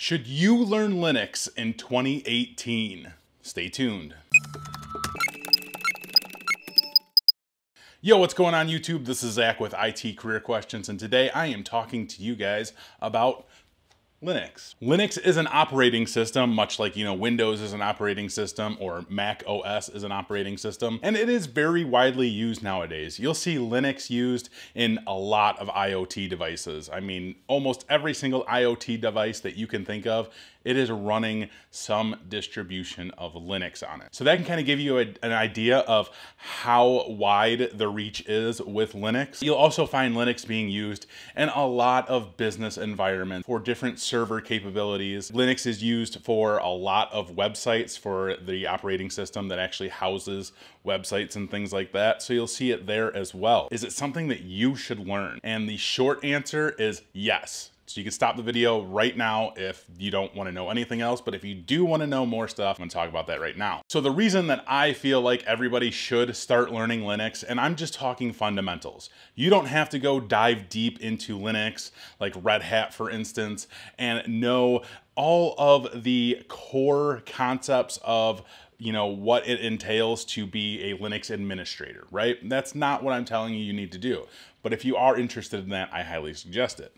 Should you learn Linux in 2018? Stay tuned. Yo, what's going on YouTube? This is Zach with IT Career Questions, and today I am talking to you guys about Linux. Linux is an operating system, much like, Windows is an operating system or Mac OS is an operating system, and it is very widely used nowadays. You'll see Linux used in a lot of IoT devices. I mean, almost every single IoT device that you can think of, it is running some distribution of Linux on it. So that can kind of give you an idea of how wide the reach is with Linux. You'll also find Linux being used in a lot of business environments for different server capabilities. Linux is used for a lot of websites for the operating system that actually houses websites and things like that. So you'll see it there as well. Is it something that you should learn? And the short answer is yes. So you can stop the video right now if you don't want to know anything else, but if you do want to know more stuff, I'm going to talk about that right now. So the reason that I feel like everybody should start learning Linux, and I'm just talking fundamentals. You don't have to go dive deep into Linux, like Red Hat for instance, and know all of the core concepts of what it entails to be a Linux administrator, right? That's not what I'm telling you need to do. But if you are interested in that, I highly suggest it.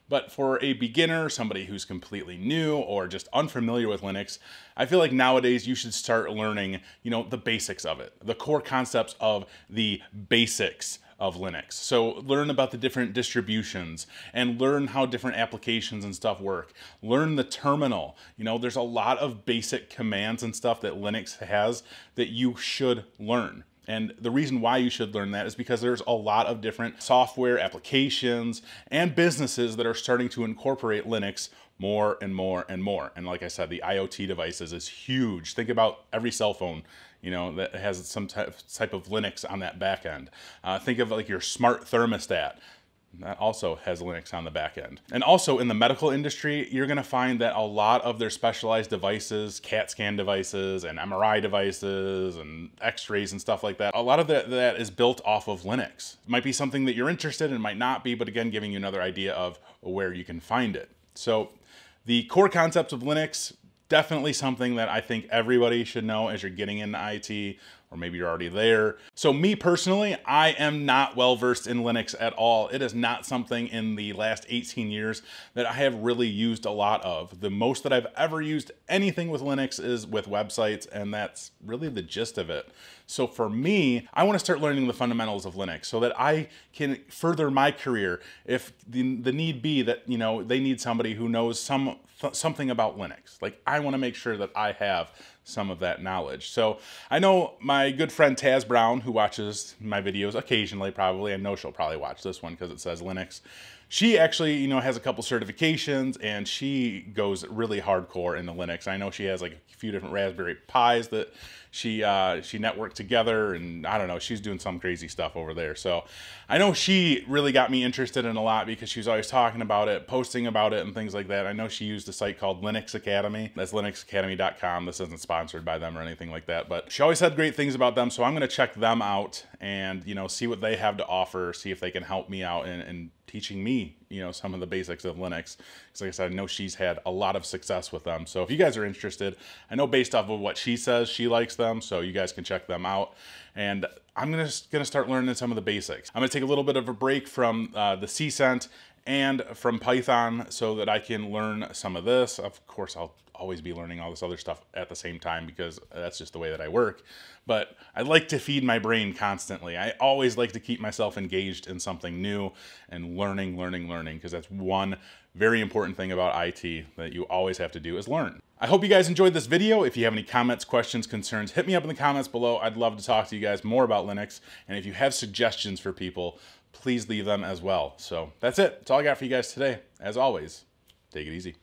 But for a beginner, somebody who's completely new or just unfamiliar with Linux, I feel like nowadays you should start learning, the basics of it, the core concepts of the basics of Linux. So learn about the different distributions and learn how different applications and stuff work. Learn the terminal. There's a lot of basic commands and stuff that Linux has that you should learn. And the reason why you should learn that is because there's a lot of different software applications and businesses that are starting to incorporate Linux more and more and more. And like I said, the IoT devices is huge. Think about every cell phone, that has some type of Linux on that back end. Think of like your smart thermostat. That also has Linux on the back end. And also in the medical industry, you're gonna find that a lot of their specialized devices, CAT scan devices and MRI devices and x-rays and stuff like that, a lot of that is built off of Linux. It might be something that you're interested in, it might not be, but again, giving you another idea of where you can find it. So the core concepts of Linux, definitely something that I think everybody should know as you're getting into IT, or maybe you're already there. So me personally, I am not well-versed in Linux at all. It is not something in the last 18 years that I have really used a lot of. The most that I've ever used anything with Linux is with websites, and that's really the gist of it. So for me, I want to start learning the fundamentals of Linux so that I can further my career if the need be that, they need somebody who knows something about Linux. Like, I want to make sure that I have some of that knowledge. So I know my good friend Taz Brown, who watches my videos occasionally, probably, I know she'll probably watch this one because it says Linux. She actually, has a couple certifications and she goes really hardcore into Linux. I know she has like a few different Raspberry Pis that she networked together, and I don't know, she's doing some crazy stuff over there. So I know she really got me interested in a lot because she was always talking about it, posting about it and things like that. I know she used a site called Linux Academy. That's linuxacademy.com. This isn't sponsored by them or anything like that, but she always said great things about them. So I'm going to check them out and, see what they have to offer, see if they can help me out in teaching me, some of the basics of Linux. Because like I said, I know she's had a lot of success with them. So if you guys are interested, I know based off of what she says, she likes them, so you guys can check them out. And I'm gonna start learning some of the basics. I'm gonna take a little bit of a break from the CCENT and from Python so that I can learn some of this. Of course, I'll always be learning all this other stuff at the same time because that's just the way that I work. But I like to feed my brain constantly. I always like to keep myself engaged in something new and learning, because that's one very important thing about IT that you always have to do is learn. I hope you guys enjoyed this video. If you have any comments, questions, concerns, hit me up in the comments below. I'd love to talk to you guys more about Linux. And if you have suggestions for people, please leave them as well. So that's it. That's all I got for you guys today. As always, take it easy.